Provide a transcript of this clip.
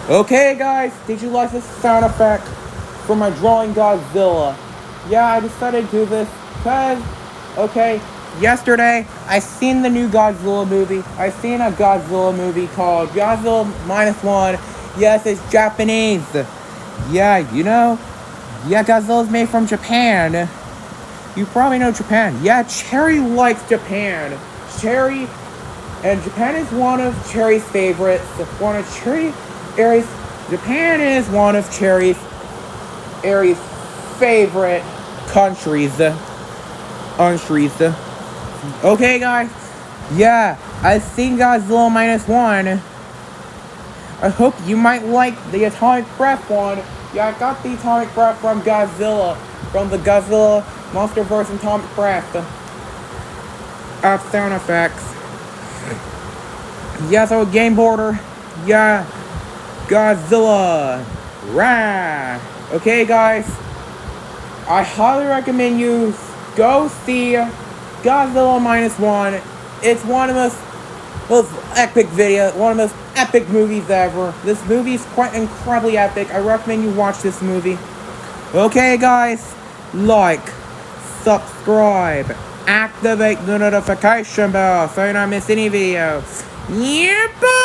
Okay guys, did you like this sound effect for my drawing Godzilla? Yeah, I decided to do this because, okay, yesterday I seen the new Godzilla movie. I seen a Godzilla movie called Godzilla Minus One. Yes, it's Japanese. Yeah, yeah, Godzilla's made from Japan. You probably know Japan. Yeah, Cherry likes Japan. Cherry, and Japan is one of Cherry's favorites. Japan is one of Cherry's favorite countries. Okay, guys. Yeah, I've seen Godzilla Minus One. I hope you might like the Atomic Breath one. Yeah, I got the Atomic Breath from Godzilla. From the Godzilla Monsterverse Atomic Breath. Sound effects. Yeah, so Game Border. Yeah, Godzilla. Rah! Okay, guys. I highly recommend you go see Godzilla Minus One. It's one of the most one of the most epic movies ever. This movie is quite incredibly epic. I recommend you watch this movie. Okay, guys, like, subscribe, activate the notification bell so you don't miss any videos. Yeah, bye!